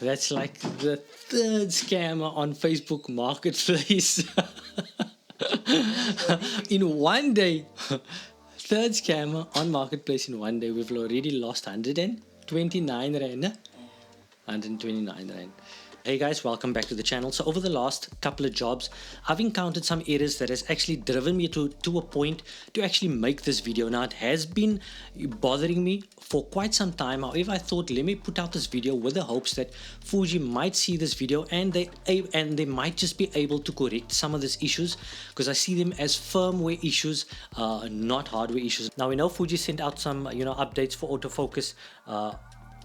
That's like the third scammer on Facebook Marketplace. In one day. Third scammer on Marketplace in one day. We've already lost 129 Rand. 129 Rand. Hey guys, welcome back to the channel. So over the last couple of jobs, I've encountered some errors that has actually driven me to a point to actually make this video. Now it has been bothering me for quite some time. However, I thought let me put out this video with the hopes that Fuji might see this video and they might just be able to correct some of these issues, because I see them as firmware issues, not hardware issues. Now we know Fuji sent out some updates for autofocus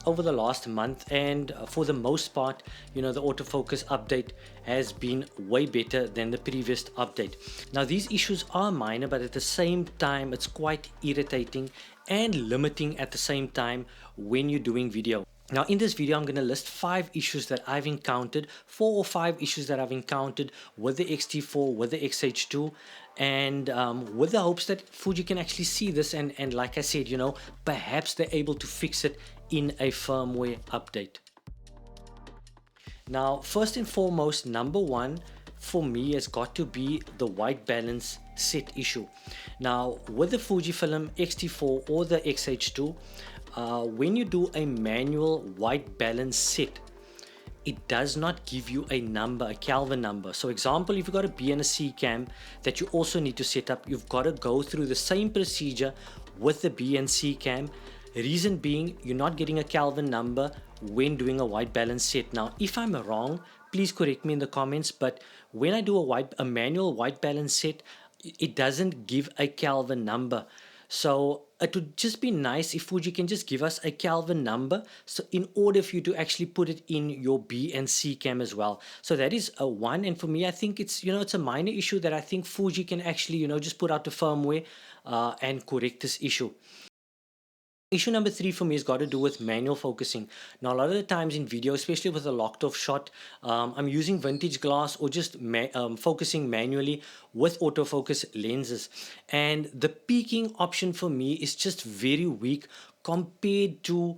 over the last month, and for the most part the autofocus update has been way better than the previous update. Now these issues are minor, but at the same time it's quite irritating and limiting at the same time when you're doing video. Now in this video I'm going to list 5 issues that I've encountered, 4 or 5 issues that I've encountered with the X-T4, with the XH2, and with the hopes that Fuji can actually see this and like I said, perhaps they're able to fix it in a firmware update. Now first and foremost, number one for me has got to be the white balance set issue. Now with the Fujifilm X-T4 or the XH2, when you do a manual white balance set, it does not give you a number, a Kelvin number. So example, if you've got a B and a C cam that you also need to set up, you've got to go through the same procedure with the B and C cam. Reason being, you're not getting a Kelvin number when doing a white balance set. Now if I'm wrong, please correct me in the comments, but when I do a manual white balance set, it doesn't give a Kelvin number. So it would just be nice if Fuji can just give us a Kelvin number, so in order for you to actually put it in your B and C cam as well. So that is a one, and for me I think it's it's a minor issue that I think Fuji can actually just put out the firmware and correct this issue. Issue number 3 for me has got to do with manual focusing. Now a lot of the times in video, especially with a locked off shot, I'm using vintage glass or just focusing manually with autofocus lenses, and the peaking option for me is just very weak compared to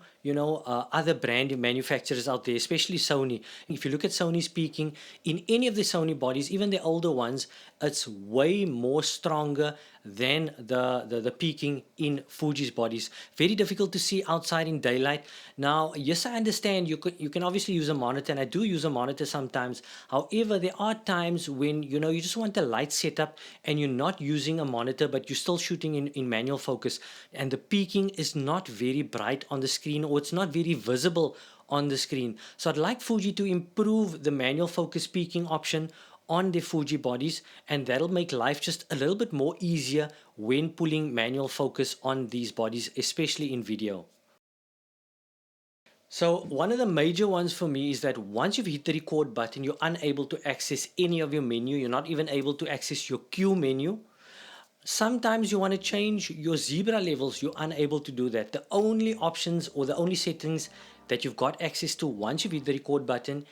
other brand manufacturers out there, especially Sony. If you look at Sony's peaking in any of the Sony bodies, even the older ones, it's way more stronger than the peaking in Fuji's bodies. Very difficult to see outside in daylight. Now yes, I understand you can obviously use a monitor, and I do use a monitor sometimes. However, there are times when you just want a light setup and you're not using a monitor but you're still shooting in manual focus, and the peaking is not very bright on the screen, or it's not very visible on the screen. So I'd like Fuji to improve the manual focus peaking option on the Fuji bodies, and that'll make life just a little bit more easier when pulling manual focus on these bodies, especially in video. So one of the major ones for me is that once you've hit the record button, you're unable to access any of your menu. You're not even able to access your Q menu. Sometimes you want to change your zebra levels, you're unable to do that. The only options or the only settings that you've got access to once you've hit the record button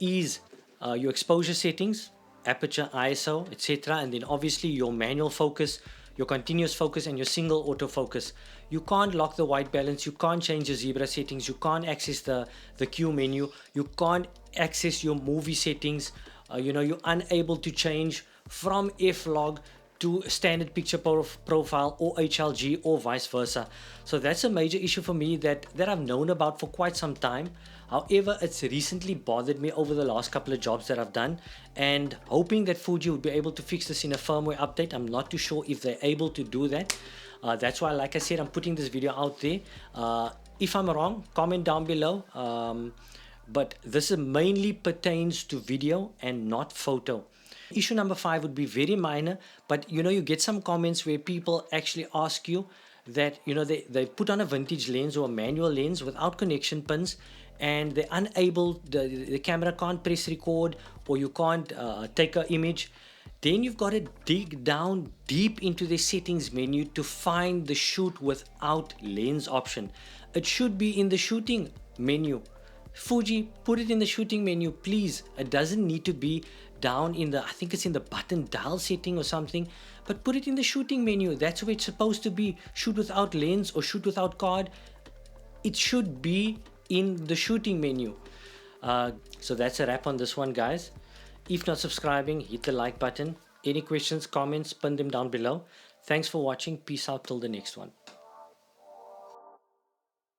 is your exposure settings, aperture, ISO, etc. And then obviously your manual focus, your continuous focus, and your single autofocus. You can't lock the white balance, you can't change your zebra settings, you can't access the Q menu, you can't access your movie settings. You're unable to change from F-Log to standard picture profile or HLG or vice versa. So that's a major issue for me that I've known about for quite some time. However, it's recently bothered me over the last couple of jobs that I've done, and hoping that Fuji would be able to fix this in a firmware update. I'm not too sure if they're able to do that. That's why, like I said, I'm putting this video out there. If I'm wrong, comment down below. But this mainly pertains to video and not photo. Issue number 5 would be very minor, but you get some comments where people actually ask you that they put on a vintage lens or a manual lens without connection pins, and they're unable, the camera can't press record, or you can't take an image. Then you've got to dig down deep into the settings menu to find the shoot without lens option. It should be in the shooting menu. Fuji, put it in the shooting menu, please. It doesn't need to be down in the, I think it's in the button dial setting or something, but put it in the shooting menu. That's where it's supposed to be. Shoot without lens or shoot without card, it should be in the shooting menu. So that's a wrap on this one, guys. If not subscribing, hit the like button. Any questions, comments, pin them down below. Thanks for watching. Peace out till the next one.